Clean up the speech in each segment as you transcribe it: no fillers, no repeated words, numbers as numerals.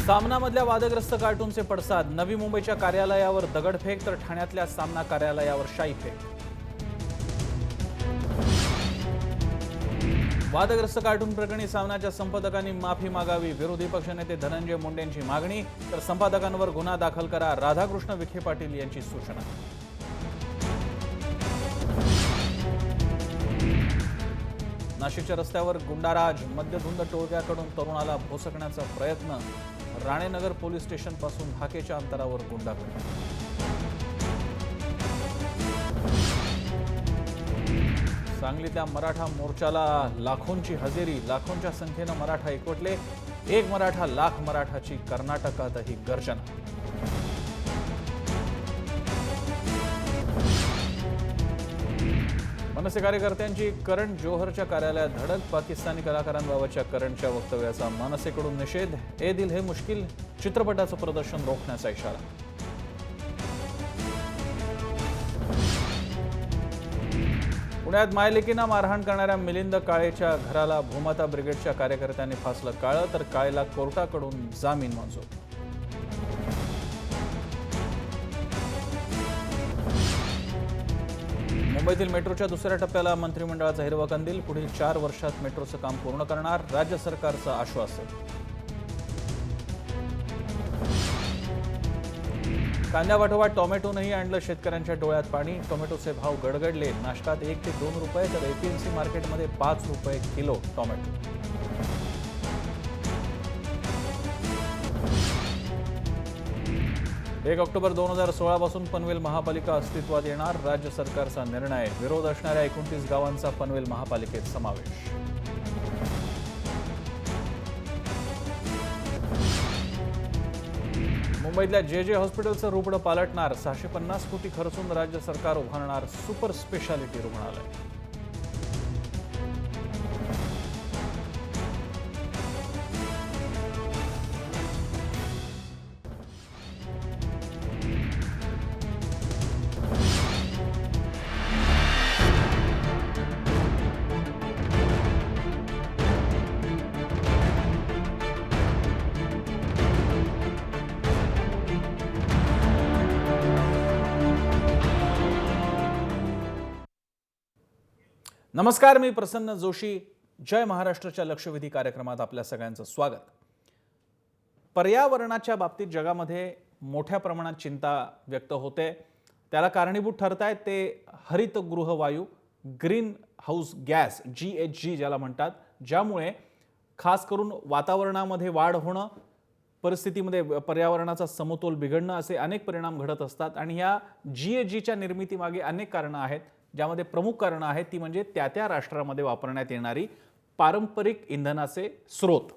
सामनामधल्या वादग्रस्त कार्टूनचे पडसाद, नवी मुंबईच्या कार्यालयावर दगडफेक तर ठाण्यातल्या सामना कार्यालयावर शाईफेक। वादग्रस्त कार्टून प्रकरणी सामनाच्या संपादकांनी माफी मागावी, विरोधी पक्षनेते धनंजय मुंडेंची मागणी, तर संपादकांवर गुन्हा दाखल करा, राधाकृष्ण विखे पाटील यांची सूचना। नाशिकच्या रस्त्यावर गुंडाराज, मद्यधुंद टोळक्याकडून तरुणाला भोसकण्याचा प्रयत्न, राणेनगर पोलीस स्टेशन पासून हाकेच्या अंतरावर गुंडागर्दी। सांगलीतल्या मराठा मोर्चाला लाखोंची हजेरी, लाखोंच्या संख्येने मराठा एकवटले, एक मराठा लाख मराठाची कर्नाटकातही गर्जना। मनसे कार्यकर्त्यांची करण जोहरच्या कार्यालयात धडक, पाकिस्तानी कलाकारांबाबतच्या करणच्या वक्तव्याचा मनसेकडून निषेध, ए दिल है मुश्किल चित्रपटाचं प्रदर्शन रोखण्याचा इशारा। पुण्यात मायलेकींना मारहाण करणाऱ्या मिलिंद काळेच्या घराला भूमाता ब्रिगेडच्या कार्यकर्त्यांनी फासलं काळं, तर काळेला कोर्टाकडून जामीन मंजूर। मुंबईतील मेट्रोच्या दुसऱ्या टप्प्याला मंत्रिमंडळाचा हिरवा कंदील, पुढील 4 वर्षात मेट्रोचं काम पूर्ण करणार, राज्य सरकारचं आश्वासन। कांद्यापाठोपाठ टोमॅटोनंही आणलं शेतकऱ्यांच्या डोळ्यात पाणी, टोमॅटोचे भाव गडगडले, नाशकात 1 ते 2 रुपये तर एपीएमसी मार्केटमध्ये 5 रुपये किलो टोमॅटो। 1 ऑक्टोबर 2016 पासून पनवेल महापालिका अस्तित्वात येणार, राज्य सरकारचा निर्णय, विरोध असणाऱ्या 29 गावांचा पनवेल महापालिकेत समावेश। मुंबईतल्या जे हॉस्पिटलचं रुग्ण पालटणार, 650 कोटी खर्चून राज्य सरकार उभारणार सुपर स्पेशालिटी रुग्णालय। नमस्कार, मी प्रसन्न जोशी। जय महाराष्ट्रच्या लक्षवेधी कार्यक्रमात आपल्या सगळ्यांचं स्वागत। पर्यावरणाच्या बाबतीत जगामध्ये मोठ्या प्रमाणात चिंता व्यक्त होते, त्याला कारणीभूत ठरतायत ते हरितगृह वायू, ग्रीन हाऊस गॅस, GHG ज्याला म्हणतात, ज्यामुळे खास करून वातावरणामध्ये वाढ होणं, परिस्थितीमध्ये पर्यावरणाचा समतोल बिघडणं असे अनेक परिणाम घडत असतात। आणि या GHGच्या निर्मितीमागे अनेक कारणं आहेत, ज्यामध्ये प्रमुख कारणं आहेत ती म्हणजे त्या राष्ट्रामध्ये वापरण्यात येणारी पारंपरिक इंधनाचे स्रोत।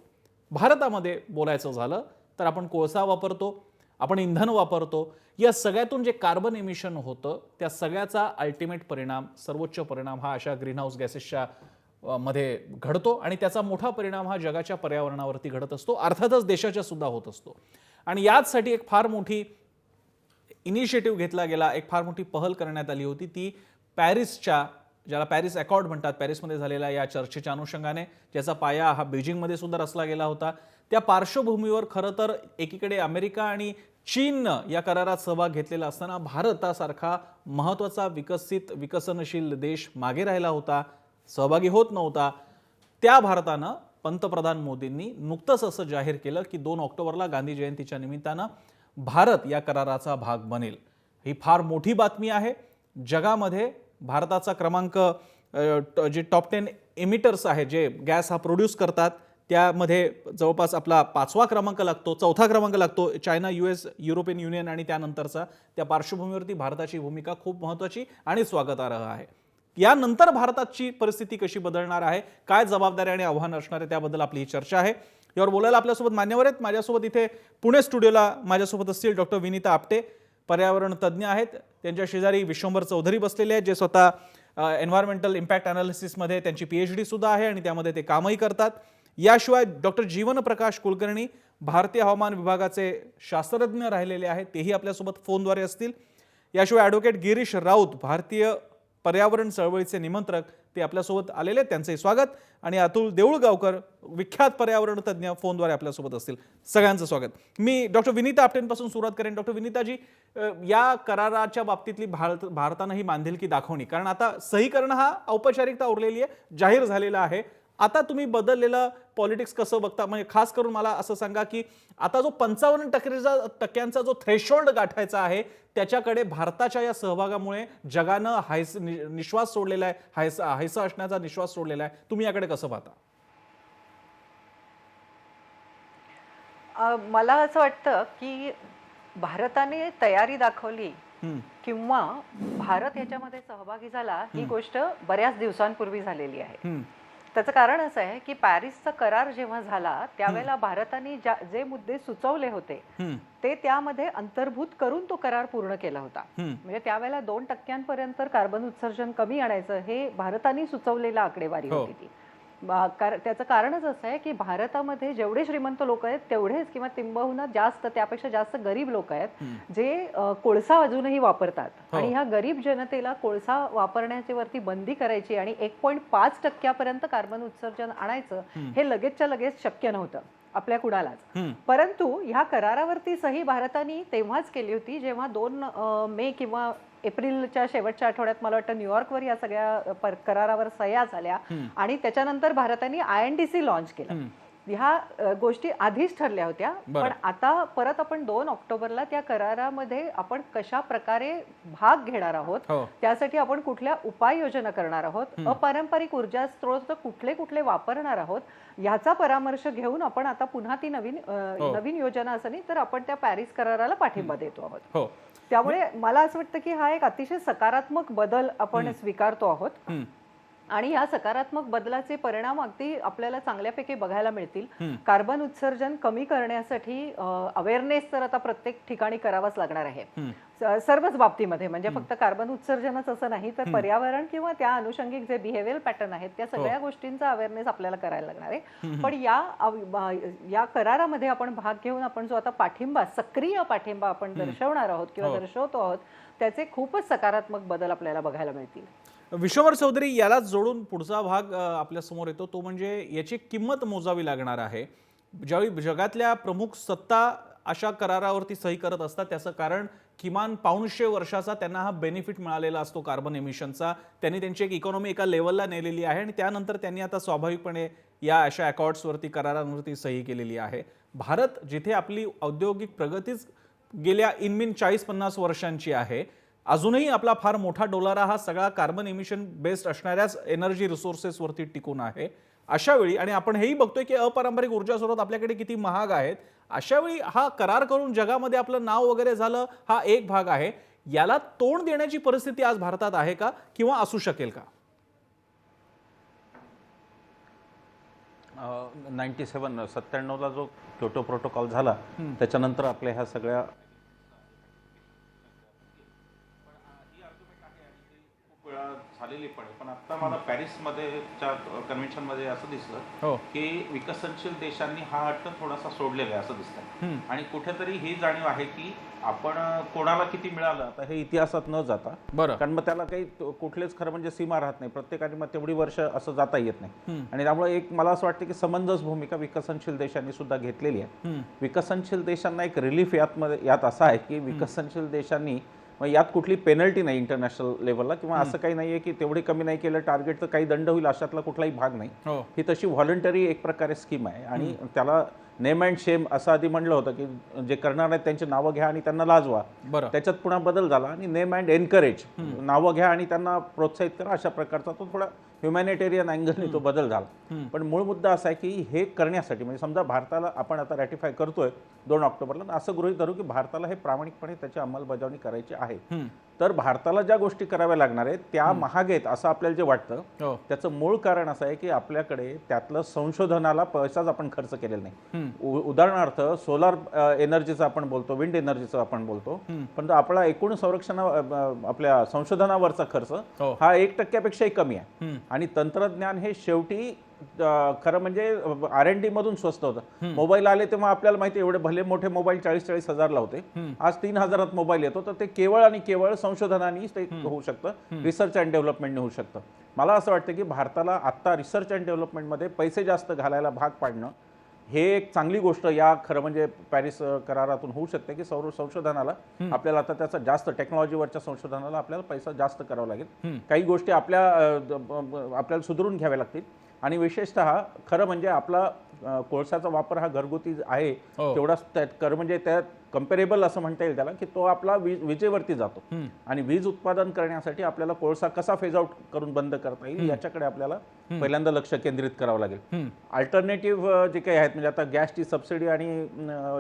भारतामध्ये बोलायचं झालं तर आपण कोळसा वापरतो, आपण इंधन वापरतो, या सगळ्यातून जे कार्बन एमिशन होतं त्या सगळ्याचा अल्टिमेट परिणाम, सर्वोच्च परिणाम हा अशा ग्रीनहाऊस गॅसेसच्या मध्ये घडतो आणि त्याचा मोठा परिणाम हा जगाच्या पर्यावरणावरती घडत असतो, अर्थातच देशाच्या सुद्धा होत असतो। आणि याचसाठी एक फार मोठी इनिशिएटिव्ह घेतला गेला, एक फार मोठी पहल करण्यात आली होती, ती पॅरिसच्या, ज्याला पॅरिस अकॉर्ड म्हणतात, पॅरिसमध्ये झालेल्या या चर्चेच्या अनुषंगाने, ज्याचा पाया हा बीजिंगमध्ये सुद्धा रचला गेला होता। त्या पार्श्वभूमीवर खरं तर एकीकडे अमेरिका आणि चीननं या करारात सहभाग घेतलेला असताना भारतासारखा महत्त्वाचा विकसनशील देश मागे राहिला होता, सहभागी होत नव्हता। त्या भारतानं पंतप्रधान मोदींनी नुकतंच असं जाहीर केलं की 2 ऑक्टोबरला गांधी जयंतीच्या निमित्तानं भारत या कराराचा भाग बनेल। ही फार मोठी बातमी आहे। जगामध्ये भारताचा क्रमांक, जे टॉप 10 एमिटर्स आहेत, जे गॅस हा प्रोड्यूस करतात, त्यामध्ये जवळपास आपला 5वा क्रमांक लागतो, 4था क्रमांक लागतो चायना, US, युरोपियन युनियन आणि त्यानंतरचा। त्या पार्श्वभूमीवरती भारताची भूमिका खूप महत्त्वाची आणि स्वागतार्ह आहे। यानंतर भारताची परिस्थिती कशी बदलणार आहे, काय जबाबदारी आणि आव्हान असणार आहे, त्याबद्दल आपली ही चर्चा आहे। यावर बोलायला आपल्यासोबत मान्यवर आहेत। माझ्यासोबत इथे पुणे स्टुडिओला माझ्यासोबत असतील डॉक्टर विनीता आपटे, पर्यावरण तज्ज्ञ आहेत। त्यांच्या शेजारी विश्वंभर चौधरी बसलेले आहेत, जे स्वतः एन्व्हायरमेंटल इम्पॅक्ट अनालिसिसमध्ये त्यांची PhD सुद्धा आहे आणि त्यामध्ये ते कामही करतात। याशिवाय डॉक्टर जीवन प्रकाश कुलकर्णी, भारतीय हवामान विभागाचे शास्त्रज्ञ राहिलेले आहेत, तेही आपल्यासोबत फोनद्वारे असतील। याशिवाय ॲडव्होकेट गिरीश राऊत, भारतीय पर्यावरण चळवळीचे निमंत्रक ते आपल्यासोबत आलेले आहेत, त्यांचे स्वागत. आणि अतुल देऊळगावकर, विख्यात पर्यावरण तज्ज्ञ, फोनद्वारे आपल्यासोबत असतील. सगळ्यांचं स्वागत. मी डॉक्टर विनीता आपटेंपासून सुरुवात करेन. डॉक्टर विनीताजी, या कराराच्या बाबतीतली भारतानं ही बांधिलकी दाखवणी, कारण आता सही करणं हा औपचारिकता उरलेली आहे, जाहीर झालेला आहे. आता तुम्ही बदललेलं पॉलिटिक्स कसं बघता? म्हणजे खास करून मला असं सांगा की आता जो 55% जो थ्रेशोल्ड गाठायचा आहे, त्याच्याकडे भारताच्या या सहभागामुळे जगानं निश्वास सोडलेला आहे, हायसा असण्याचा निश्वास सोडलेला आहे. तुम्ही याकडे कसं पाहता? मला असं वाटतं की भारताने तयारी दाखवली किंवा भारत याच्यामध्ये सहभागी झाला ही गोष्ट बऱ्याच दिवसांपूर्वी झालेली आहे. त्याचं कारण असं आहे की पॅरिसचा करार जेव्हा झाला त्यावेळेला भारताने जे मुद्दे सुचवले होते ते त्यामध्ये अंतर्भूत करून तो करार पूर्ण केला होता. म्हणजे त्यावेळेला 2% कार्बन उत्सर्जन कमी आणायचं हे भारताने सुचवलेला आकडेवारी होती ती. त्याचं कारणच असं आहे की भारतामध्ये जेवढे श्रीमंत लोक आहेत तेवढेच किंवा तिंबहुना जास्त, त्यापेक्षा जास्त गरीब लोक आहेत जे कोळसा अजूनही वापरतात. आणि ह्या गरीब जनतेला कोळसा वापरण्याची वरती बंदी करायची आणि 1.5% कार्बन उत्सर्जन आणायचं हे लगेचच्या लगेच शक्य नव्हतं आपल्या कुणालाच. परंतु ह्या करारावरती सही भारताने तेव्हाच केली होती जेव्हा 2 मे किंवा एप्रिलच्या शेवटच्या आठवड्यात मला वाटतं न्यूयॉर्कवर या सगळ्या करारावर सह्या झाल्या आणि त्याच्यानंतर भारताने INDC लॉन्च केलं. ह्या गोष्टी आधीच ठरल्या होत्या, पण आता परत आपण 2 ऑक्टोबरला त्या करारामध्ये आपण कशा प्रकारे भाग घेणार आहोत, त्यासाठी आपण कुठल्या उपाययोजना करणार आहोत, अपारंपरिक ऊर्जा स्रोत कुठले कुठले वापरणार आहोत, याचा परामर्श घेऊन आपण आता पुन्हा ती नवीन योजना असं नाही तर आपण त्या पॅरिस कराराला पाठिंबा देतो आहोत. त्यामुळे मला असं वाटतं की हा एक अतिशय सकारात्मक बदल आपण स्वीकारतो आहोत आणि या सकारात्मक बदलाचे परिणाम अगदी आपल्याला चांगल्यापैकी बघायला मिळतील. कार्बन उत्सर्जन कमी करण्यासाठी अवेअरनेस तर आता प्रत्येक ठिकाणी करावाच लागणार आहे, सर्वच बाबतीमध्ये. म्हणजे फक्त कार्बन उत्सर्जनच असं नाही तर पर्यावरण किंवा त्या अनुषंगिक जे बिहेवियर पॅटर्न आहेत त्या सगळ्या गोष्टींचा अवेअरनेस आपल्याला करायला लागणार आहे. पण या करारामध्ये आपण भाग घेऊन आपण जो आता पाठिंबा, सक्रिय पाठिंबा आपण दर्शवणार आहोत किंवा दर्शवतो आहोत, त्याचे खूपच सकारात्मक बदल आपल्याला बघायला मिळतील. विश्वंभर चौधरी, याला जोडून पुढचा भाग आपल्या समोर येतो, तो म्हणजे याची किंमत मोजावी लागणार आहे. ज्यावेळी जगातल्या प्रमुख सत्ता अशा करारावरती सही करत असतात त्याचं कारण किमान 500 वर्षाचा त्यांना हा बेनिफिट मिळालेला असतो कार्बन एमिशनचा. त्यांनी त्यांची एक इकॉनॉमी एका लेवलला नेलेली आहे आणि त्यानंतर त्यांनी आता स्वाभाविकपणे या अशा अकॉर्ड्सवरती, करारांवरती सही केलेली आहे. भारत जिथे आपली औद्योगिक प्रगतीच गेल्या 40-50 वर्षांची आहे, अजूनही आपला फार मोठा डोलारा हा सगळा कार्बन एमिशन बेस्ड असणाऱ्याच एनर्जी रिसोर्सेसवरती टिकून आहे. अशा वेळी, आणि आपण हेही बघतोय की अपारंपरिक ऊर्जा स्रोत आपल्याकडे किती महाग आहेत, अशा वेळी हा करार करून जगामध्ये आपलं नाव वगैरे झालं हा एक भाग आहे. याला तोंड देण्याची परिस्थिती आज भारतात आहे का किंवा असू शकेल का? 97ला जो क्योटो प्रोटोकॉल झाला त्याच्यानंतर आपल्या ह्या सगळ्या झालेली पण आता मला पॅरिसमध्येच्या कन्व्हेन्शनमध्ये असं दिसलं की विकसनशील देशांनी हा हट्ट थोडासा सोडलेला आहे असं दिसतंय. आणि कुठेतरी ही जाणीव आहे की आपण कोणाला किती मिळालं आता हे इतिहासात न जाता, कारण मग त्याला काही कुठलेच खरं म्हणजे सीमा राहत नाही, प्रत्येकाने मग तेवढी वर्ष असं जाता येत नाही. आणि त्यामुळे एक मला असं वाटतं की समंजस भूमिका विकसनशील देशांनी सुद्धा घेतलेली आहे. विकसनशील देशांना एक रिलीफ यात असा आहे की विकसनशील देशांनी यात कुठली पेनल्टी नाही इंटरनॅशनल लेवलला, किंवा असं काही नाहीये की तेवढे कमी नाही केलं टार्गेट तर काही दंड होईल, अशातला कुठलाही भाग नाही. ही तशी व्हॉलंटरी एक प्रकारे स्कीम आहे आणि त्याला नेम अँड शेम असं आधी म्हणलं होतं की जे करणार आहेत त्यांची नावं घ्या आणि त्यांना लाजवा. त्याच्यात पुन्हा बदल झाला आणि नेम अँड एनकरेज, नावं घ्या आणि त्यांना प्रोत्साहित करा, अशा प्रकारचा तो थोडा ह्युमॅनिटेरियन अँगलने तो बदल झाला. पण मूळ मुद्दा असा आहे की हे करण्यासाठी म्हणजे समजा भारताला आपण आता रॅटिफाय करतोय 2 ऑक्टोबरला, असं गृहीत धरू की भारताला हे प्रामाणिकपणे त्याची अंमलबजावणी करायची आहे, तर भारताला ज्या गोष्टी कराव्या लागणार आहेत त्या महाग आहेत असं आपल्याला जे वाटतं. त्याचं मूळ कारण असं आहे की आपल्याकडे त्यातलं संशोधनाला पैसाच आपण खर्च केलेला नाही. उदाहरणार्थ सोलार एनर्जीचं आपण बोलतो, विंड एनर्जीचं आपण बोलतो, पण आपला एकूण आपल्या संशोधनावरचा खर्च हा 1% पेक्षाही कमी आहे. आणि तंत्रज्ञान हे शेवटी खरं म्हणजे R&D मधून स्वस्त होतं. मोबाईल आले तेव्हा आपल्याला माहिती एवढे भले मोठे मोबाईल 40-40 हजारला होते. आज 3,000 मोबाईल येतो. तर ते केवळ आणि केवळ संशोधनाने ते होऊ शकतं, रिसर्च अँड डेव्हलपमेंटने होऊ शकतं. मला असं वाटतं की भारताला आता रिसर्च अँड डेव्हलपमेंटमध्ये पैसे जास्त घालायला भाग पाडणं हे एक चांगली गोष्ट या खरं म्हणजे पॅरिस करारातून होऊ शकते की संशोधनाला आपल्याला आता त्याचा जास्त टेक्नॉलॉजीवरच्या संशोधनाला आपल्याला पैसा जास्त करावा लागेल. काही गोष्टी आपल्याला सुधारून घ्याव्या लागतील आणि विशेषतः खरं म्हणजे आपला कोळशाचा वापर हा घरगुती आहे तेवढाच म्हणजे त्यात कम्पेरेबल असं म्हणता येईल त्याला की तो आपला विजेवरती जातो आणि वीज उत्पादन करण्यासाठी आपल्याला कोळसा कसा फेज आउट करून बंद करता येईल याच्याकडे आपल्याला पहिल्यांदा लक्ष केंद्रित करावं लागेल. अल्टरनेटिव्ह जे काही आहेत म्हणजे आता गॅसची सबसिडी आणि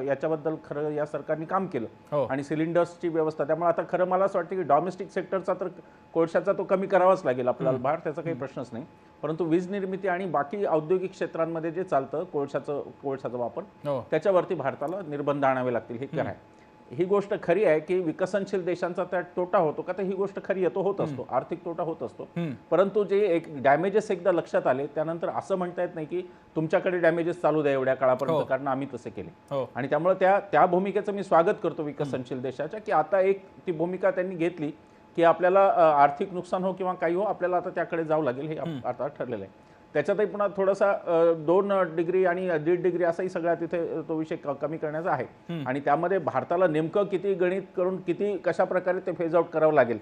याच्याबद्दल खरं या सरकारने काम केलं आणि सिलेंडर्सची व्यवस्था. त्यामुळे आता खरं मला असं वाटतं की डॉमेस्टिक सेक्टरचा तर कोळशाचा तो कमी करावाच लागेल आपल्याला भार, त्याचा काही प्रश्नच नाही. परंतु वीज निर्मिती आणि बाकी औद्योगिक क्षेत्रांमध्ये जे चालतं कोळशाचा वापर त्याच्यावरती भारताला निर्बंध आणावे लागतील. हे खरं आहे. ही गोष्ट खरी आहे की विकसनशील देशांचा त्यात तोटा होतो का, तर ही गोष्ट खरी आहे, तो होत असतो, आर्थिक तोटा होत असतो. परंतु जे एक डॅमेजेस एकदा लक्षात आले त्यानंतर असं म्हणता येत नाही की तुमच्याकडे डॅमेजेस चालू द्या एवढ्या काळापर्यंत, कारण आम्ही तसे केले. आणि त्यामुळे त्या भूमिकेचं मी स्वागत करतो विकसनशील देशाच्या, की आता एक ती भूमिका त्यांनी घेतली की आपल्याला आर्थिक नुकसान हो किंवा काही हो, आपल्याला आता त्याकडे जावं लागेल, हे आता ठरलेलं आहे. त्याच्यातही पुन्हा थोडासा 2 डिग्री आणि 1.5 डिग्री असाही सगळ्या तिथे तो विषय कमी करण्याचा आहे. आणि त्यामध्ये भारताला नेमकं किती गणित करून किती कशा प्रकारे ते फेज आउट करावं लागेल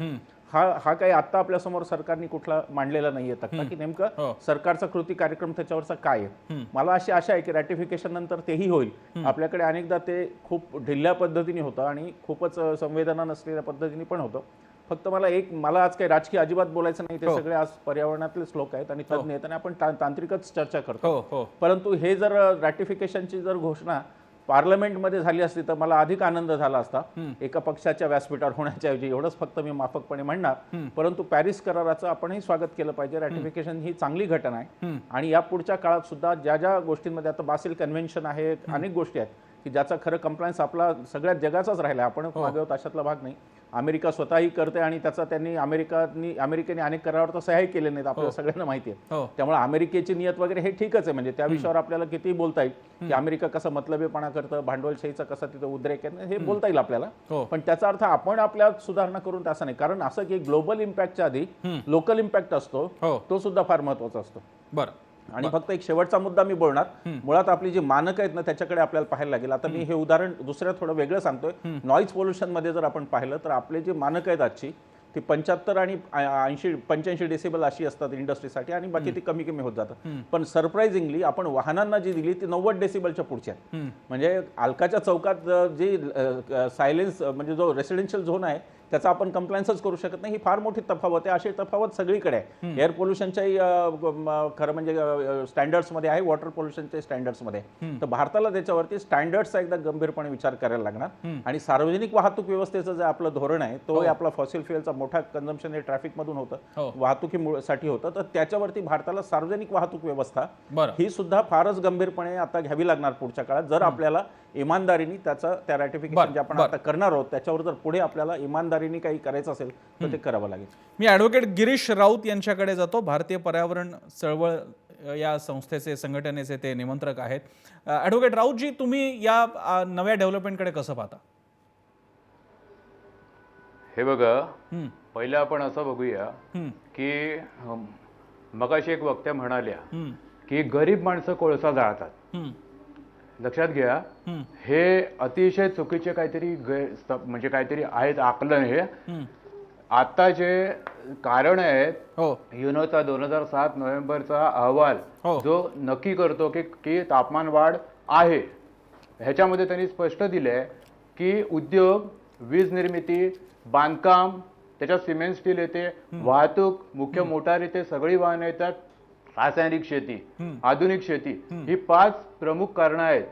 हा काही आता आपल्या समोर सरकारने कुठला मांडलेला नाहीये तक्ता की नेमकं सरकारचा कृती कार्यक्रम त्याच्यावरचा काय आहे. मला अशी आशा आहे की रॅटिफिकेशन नंतर तेही होईल. आपल्याकडे अनेकदा ते खूप ढिल्या पद्धतीने होतं आणि खूपच संवेदना नसलेल्या पद्धतीने पण होतं. फक्त मला आज काही राजकीय अजिबात बोलायचं नाही. ते सगळे आज पर्यावरणातलेच लोक आहेत आणि तज्ञ आहेत आणि आपण तांत्रिकच चर्चा करतो. परंतु हे जर रॅटिफिकेशनची जर घोषणा पार्लमेंटमध्ये झाली असती तर मला अधिक आनंद झाला असता. एका पक्षाच्या व्यासपीठावर होण्याच्या ऐवजी एवढंच फक्त मी माफकपणे म्हणणार. परंतु पॅरिस कराराचं आपणही स्वागत केलं पाहिजे. रॅटिफिकेशन ही चांगली घटना आहे आणि या पुढच्या काळात सुद्धा ज्या गोष्टींमध्ये आता बासिल कन्व्हेन्शन आहे, अनेक गोष्टी आहेत की ज्याचा खरं कंप्लायन्स आपला सगळ्यात जगाचाच राहिला. आपण मागे आहोत अशातला भाग नाही. अमेरिका स्वतःही करते आणि त्याचा त्यांनी अमेरिकेने अनेक करारावर तर सह्याही केले नाहीत, आपल्याला सगळ्यांना माहिती आहे. त्यामुळे अमेरिकेची नियत वगैरे हे ठीकच आहे. म्हणजे त्या विषयावर आपल्याला किती बोलता येईल की अमेरिका कसं मतलबीपणा करतं, भांडवलशाहीचा कसा तिथं उद्रेक आहे, हे बोलता येईल आपल्याला. पण त्याचा अर्थ आपण आपल्यात सुधारणा करून असं नाही. कारण असं की ग्लोबल इम्पॅक्टच्या आधी लोकल इम्पॅक्ट असतो, तो सुद्धा फार महत्वाचा असतो. बरं. आणि फक्त एक शेवटचा मुद्दा मी बोलणार. मुळात आपली जी मानक आहेत ना त्याच्याकडे आपल्याला पाहायला लागेल. आता मी हे उदाहरण दुसऱ्या थोडं वेगळं सांगतोय. नॉईज पोल्युशन मध्ये जर आपण पाहिलं तर आपले जे मानक आहेत आजची ती 75 आणि 85 डेसिबल अशी असतात इंडस्ट्रीसाठी आणि बाकी ती कमी होत जातात. पण सरप्राइझिंगली आपण वाहनांना जी दिली ती 90 डेसिबलच्या पुढच्या. म्हणजे अलकाच्या चौकात जी सायलेन्स म्हणजे जो रेसिडेन्शियल झोन आहे त्याचा आपण कंप्लायन्सच करू शकत नाही. ही फार मोठी तफावत आहे. अशी तफावत सगळीकडे आहे. एअर पोल्युशनच्याही खरं म्हणजे स्टँडर्ड्समध्ये आहे, वॉटर पोल्युशनच्या स्टँडर्ड्समध्ये. तर भारताला त्याच्यावरती स्टँडर्ड्सचा एकदा गंभीरपणे विचार करायला लागणार. आणि सार्वजनिक वाहतूक व्यवस्थेचं जे आपलं धोरण आहे तो आपला फॉसिल फ्युएलचा मोठा कन्झम्पशन हे ट्रॅफिकमधून होतं, वाहतुकीसाठी होतं. तर त्याच्यावरती भारताला सार्वजनिक वाहतूक व्यवस्था ही सुद्धा फारच गंभीरपणे आता घ्यावी लागणार पुढच्या काळात. जर आपल्याला इमानदारीने त्या रॅटिफिकेशन जे आपण आता करणार आहोत त्याच्यावर जर पुढे आपल्याला इमानदारीने काही करायचं असेल तर ते करावं लागेल. मी ॲडव्होकेट गिरीश राऊत यांच्याकडे जातो. भारतीय पर्यावरण चळवळ या संस्थेचे संघटनेचे ते निमंत्रक आहेत. ॲडव्होकेट राऊतजी, तुम्ही या नव्या डेव्हलपमेंटकडे कसं पाहता? हे बघा, पहिलं आपण असं बघूया की मगाशी एक वक्त्या म्हणाल्या की गरीब माणसं कोळसा जाळतात. लक्षात घ्या, हे अतिशय चुकीचे काहीतरी म्हणजे काहीतरी आहेत आकलन. हे आता जे कारण आहेत, युनोचा 2007 नोव्हेंबरचा अहवाल जो नक्की करतो की तापमान वाढ आहे, ह्याच्यामध्ये त्यांनी स्पष्ट दिलंय की उद्योग, वीज निर्मिती, बांधकाम, त्याच्यात सिमेंट स्टील येते, वाहतूक, मुख्य मोटार येते, सगळी वाहनं येतात, रासायनिक शेती, आधुनिक शेती, ही 5 प्रमुख कारणं आहेत.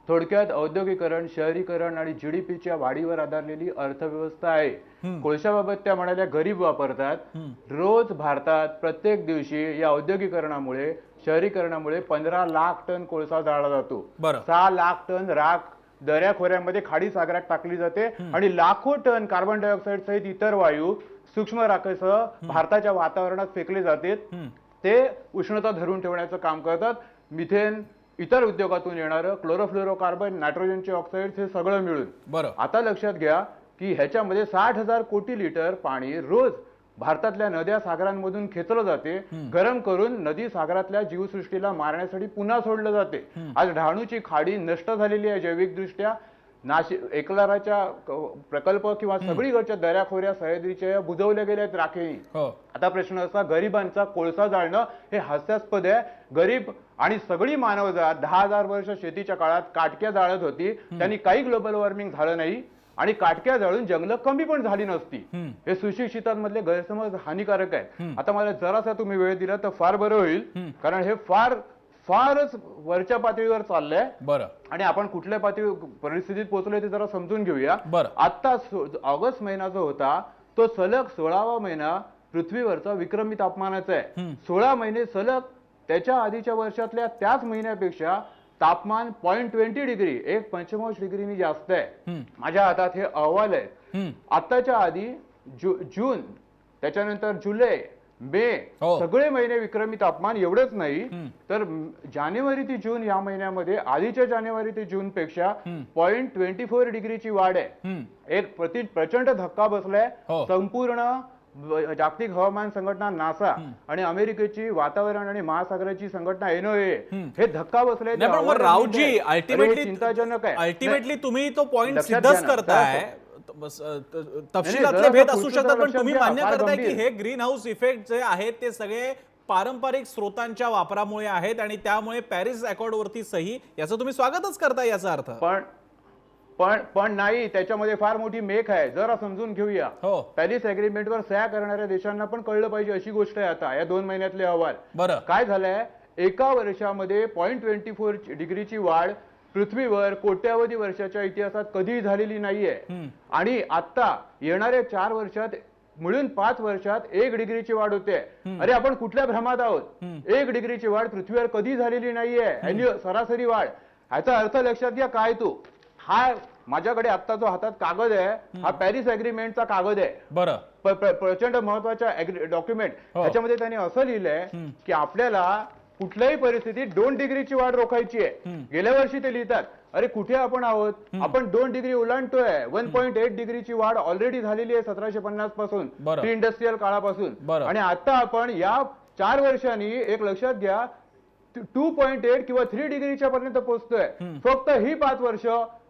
थोडक्यात औद्योगिकरण, शहरीकरण आणि जीडीपीच्या वाढीवर आधारलेली अर्थव्यवस्था आहे. कोळशाबाबत त्या म्हणाल्या गरीब वापरतात. रोज भारतात प्रत्येक दिवशी या औद्योगिकरणामुळे, शहरीकरणामुळे 15 लाख टन कोळसा जाळला जातो. 6 लाख टन राख दऱ्याखोऱ्यामध्ये, खाडी सागरात टाकली जाते आणि लाखो टन कार्बन डायऑक्साईड सहित इतर वायू सूक्ष्म राखेसह भारताच्या वातावरणात फेकले जातात. ते उष्णता धरून ठेवण्याचं काम करतात. मिथेन, इतर उद्योगातून येणारं क्लोरोफ्लोरोकार्बन, नायट्रोजनचे ऑक्साईड हे सगळं मिळून. बरं. आता लक्षात घ्या की ह्याच्यामध्ये 60,000 कोटी लिटर पाणी रोज भारतातल्या नद्या सागरांमधून खेचलं जाते, गरम करून नदी सागरातल्या जीवसृष्टीला मारण्यासाठी पुन्हा सोडलं जाते. आज डहाणूची खाडी नष्ट झालेली आहे जैविकदृष्ट्या. एकलाराच्या प्रकल्प किंवा सगळीकडच्या दऱ्याखोऱ्या सह्याद्रीच्या बुजवल्या गेल्या आहेत राखेने. आता प्रश्न असा, गरिबांचा कोळसा जाळणं हे हास्यास्पद आहे. गरीब आणि सगळी मानवजात 10,000 वर्ष शेतीच्या काळात काटक्या जाळत होती, त्यांनी काही ग्लोबल वॉर्मिंग झालं नाही आणि काटक्या जाळून जंगलं कमी पण झाली नसती. हे सुशिक्षितांमधले गैरसमज हानिकारक आहे. आता मला जरासा तुम्ही वेळ दिला तर फार बरं होईल, कारण हे फारच वरच्या पातळीवर चाललंय. बरं. आणि आपण कुठल्या परिस्थितीत पोहोचलोय ते जरा समजून घेऊया. बरं. आता ऑगस्ट महिना जो होता तो सलग 16वा महिना पृथ्वीवरचा विक्रमी तापमानाचा आहे. 16 महिने सलग त्याच्या आधीच्या वर्षातल्या त्याच महिन्यापेक्षा तापमान 0.20 डिग्री 1.5 डिग्रीनी जास्त आहे. माझ्या हातात हे अहवाल आहेत. आताच्या आधी जून, त्याच्यानंतर जुलै, मे सगळे महिने विक्रमी तापमान. एवढंच नाही तर जानेवारी ते जून या महिन्यामध्ये आधीच्या जानेवारी ते जून पेक्षा 0.24 डिग्रीची वाढ आहे. एक प्रचंड धक्का बसलाय. संपूर्ण जागतिक हवामान संघटना नासा आणि अमेरिकेची वातावरण आणि महासागराची संघटना NOAA हे धक्का बसले. रावजी, अल्टिमेटली चिंताजनक आहे. अल्टिमेटली तुम्ही तो पॉइंट सिद्धच करताय. तपशिलातले भेद असू शकतात, पण तुम्ही मान्य करताय की हे ग्रीन हाऊस इफेक्ट जे आहेत ते सगळे पारंपरिक स्रोतांच्या वापरामुळे आहेत आणि त्यामुळे पॅरिस अकॉर्ड वरती सही, याचं तुम्ही स्वागतच करताय याचा अर्थ. पण नाही, त्याच्यामध्ये फार मोठी मेख आहे. जरा समजून घेऊया. पॅरिस अग्रीमेंटवर सह्या करणाऱ्या देशांना पण कळलं पाहिजे अशी गोष्ट आहे. आता या 2 महिन्यातले अहवाल. बरं. काय झालंय, एका वर्षामध्ये 0.24 डिग्रीची वाढ पृथ्वीवर कोट्यावधी वर्षाच्या इतिहासात कधीही झालेली नाहीये. आणि आता येणाऱ्या 4 वर्षात मिळून 5 वर्षात 1 डिग्रीची वाढ होते. अरे आपण कुठल्या भ्रमात आहोत? 1 डिग्रीची वाढ पृथ्वीवर कधी झालेली नाहीये. सरासरी वाढ. ह्याचा अर्थ लक्षात घ्या काय तो. हा माझ्याकडे आता जो हातात कागद आहे हा पॅरिस अग्रीमेंटचा कागद आहे. बरं. प्रचंड महत्वाचा डॉक्युमेंट. त्याच्यामध्ये त्यांनी असं लिहिलंय की आपल्याला कुठल्याही परिस्थितीत 2 डिग्रीची वाढ रोखायची आहे. गेल्या वर्षी ते लिहितात, अरे कुठे आपण आहोत, आपण 2 डिग्री ओलांडतोय. 1.8 डिग्रीची वाढ ऑलरेडी झालेली आहे 1750 पासून, प्री इंडस्ट्रियल काळापासून. आणि आता आपण या 4 वर्षांनी एक लक्षात घ्या 2.8 किंवा 3 डिग्रीच्या पर्यंत पोहोचतोय. फक्त ही 5 वर्ष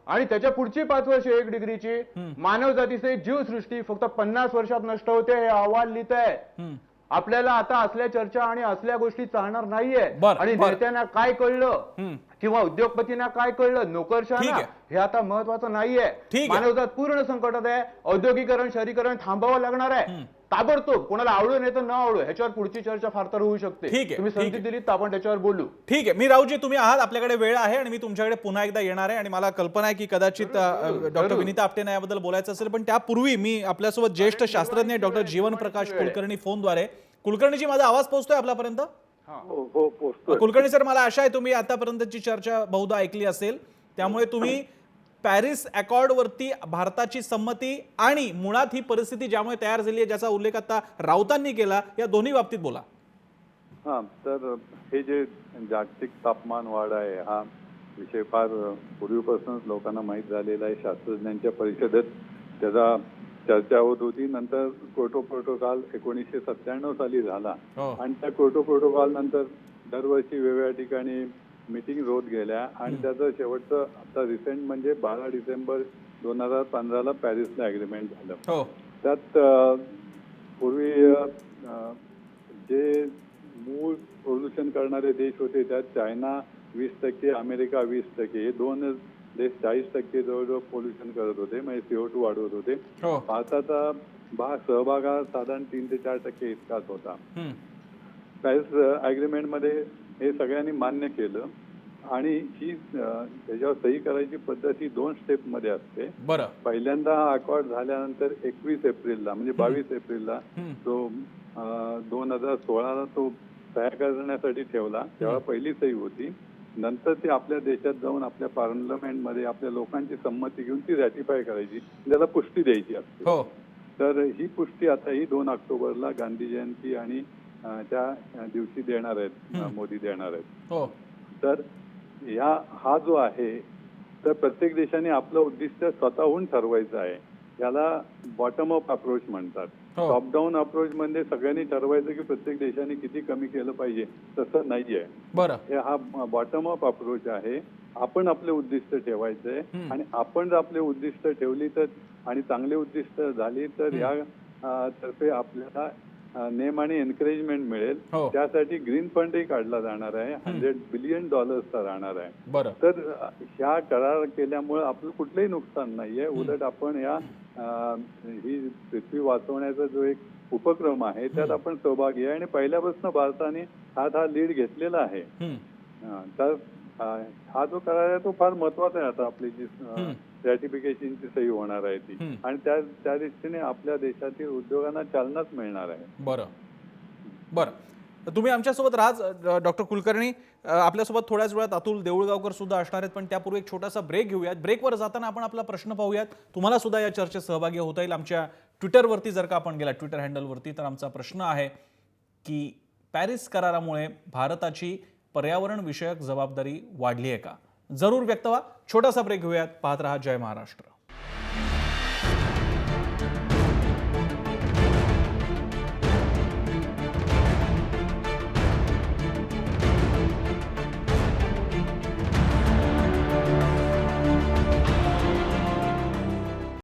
आणि त्याच्या पुढची 5 वर्ष 1 डिग्रीची. मानव जातीचे जीवसृष्टी फक्त 50 वर्षात नष्ट होते. हे अहवाल लिहित आहे. आपल्याला आता असल्या चर्चा आणि असल्या गोष्टी चालणार नाहीये. आणि नेत्यांना काय कळलं किंवा उद्योगपतींना काय कळलं, नोकरशाह, हे आता महत्वाचं नाहीये. मानवजात पूर्ण संकटात आहे. औद्योगिकरण, शहरीकरण थांबावं लागणार आहे ताबडतोब. कोणाला आवडू नाही तर न आवडू, ह्याच्यावर पुढची चर्चा फार तर होऊ शकते. तुम्ही संधी दिली तर आपण त्याच्यावर बोलू. ठीक आहे. मी रावजी तुम्ही आहात, आपल्याकडे वेळ आहे आणि मी तुमच्याकडे पुन्हा एकदा येणार आहे. आणि मला कल्पना आहे की कदाचित डॉक्टर विनीता आपटे याबद्दल बोलायचं असेल, पण त्यापूर्वी मी आपल्यासोबत ज्येष्ठ शास्त्रज्ञ डॉक्टर जीवन प्रकाश कुलकर्णी फोनद्वारे. कुलकर्णीजी, माझा आवाज पोहोचतोय आपल्यापर्यंत? कुलकर्णी सर, मला आशा आहे तुम्ही आतापर्यंतची चर्चा बहुधा ऐकली असेल. त्यामुळे तुम्ही पॅरिस अकॉर्ड वरती भारताची संमती आणि मुळात ही परिस्थिती ज्यामुळे तयार झाली आहे, ज्याचा उल्लेख आता राऊतांनी केला, या दोन्ही बाबतीत बोला. तर हे जे जागतिक तापमान वाढ आहे हा विषय फार पूर्वीपासूनच लोकांना माहीत झालेला आहे. शास्त्रज्ञांच्या परिषदेत त्याचा चर्चा होत होती. नंतर क्योटो प्रोटोकॉल 1997 साली झाला आणि त्या क्योटो प्रोटोकॉल नंतर दरवर्षी वेगवेगळ्या ठिकाणी मीटिंग होत गेल्या आणि त्याचं शेवटचं आता रिसेंट म्हणजे 12 डिसेंबर 2015 पॅरिसला अग्रीमेंट झालं. त्यात पूर्वी जे मूळ प्रदूषण करणारे देश होते त्यात चायना 20%, अमेरिका 20%, हे 2 देश 40% जवळजवळ पोल्युशन करत होते, म्हणजे CO2 वाढवत होते. भारताचा सहभाग हा साधारण 3 ते 4% इतकाच होता. पॅरिस अग्रीमेंट मध्ये हे सगळ्यांनी मान्य केलं आणि ही त्याच्यावर सही करायची पद्धत ही 2 स्टेप मध्ये असते. पहिल्यांदा हा अकॉर्ड झाल्यानंतर 21 एप्रिलला म्हणजे 22 एप्रिलला तो 2016ला तो तयार करण्यासाठी ठेवला. तेव्हा पहिली सही होती. नंतर ती आपल्या देशात जाऊन आपल्या पार्लमेंटमध्ये आपल्या लोकांची संमती घेऊन ती रॅटिफाय करायची, त्याला पुष्टी द्यायची असते. तर ही पुष्टी आता ही 2 ऑक्टोबरला गांधी जयंती आणि त्या दिवशी देणार आहेत, मोदी देणार आहेत. हो तर हा जो आहे, तर प्रत्येक देशाने आपलं उद्दिष्ट स्वतःहून ठरवायचं आहे. याला बॉटम अप अप्रोच म्हणतात. हो. टॉप डाऊन अप्रोच म्हणजे सगळ्यांनी ठरवायचं की प्रत्येक देशाने किती कमी केलं पाहिजे, तसं नाहीये. बरं हा बॉटम अप अप्रोच आहे. आपण आपले उद्दिष्ट ठेवायचे आणि आपण जर आपले उद्दिष्ट ठेवली तर आणि चांगली उद्दिष्ट झाली तर या तर्फे आपल्याला नेम आणि एनकरेजमेंट मिळेल. हो. त्यासाठी ग्रीन फंडही काढला जाणार आहे. $100 बिलियन राहणार आहे. बरं तर ह्या करार केल्यामुळे आपलं कुठलंही नुकसान नाहीये. उलट आपण ही पृथ्वी वाचवण्याचा जो एक उपक्रम आहे त्यात आपण सहभागी आहे आणि पहिल्यापासून भारताने हा लीड घेतलेला आहे. तर हा जो करार आहे तो फार महत्वाचा आहे. आता आपली जी रॅटिफिकेशनची सही होणार आहे ती, आणि त्या दृष्टीने आपल्या देशातील उद्योगांना चालनाच मिळणार आहे. बरं बरं तुम्ही आमच्यासोबत राहा डॉक्टर कुलकर्णी. आपल्यासोबत थोड्याच वेळात अतुल देऊळगावकर सुद्धा असणार आहेत, पण त्यापूर्वी एक छोटासा ब्रेक घेऊयात. ब्रेकवर जाताना आपण आपला प्रश्न पाहूयात. तुम्हाला सुद्धा या चर्चेत सहभागी होता येईल. आमच्या ट्विटरवरती जर का आपण गेला, ट्विटर हँडलवरती, तर आमचा प्रश्न आहे की पॅरिस करारामुळे भारताची पर्यावरण विषयक जबाबदारी वाढली आहे का? जरूर व्यक्त व्हा. छोटासा ब्रेक घेऊयात. पाहत रहा जय महाराष्ट्र.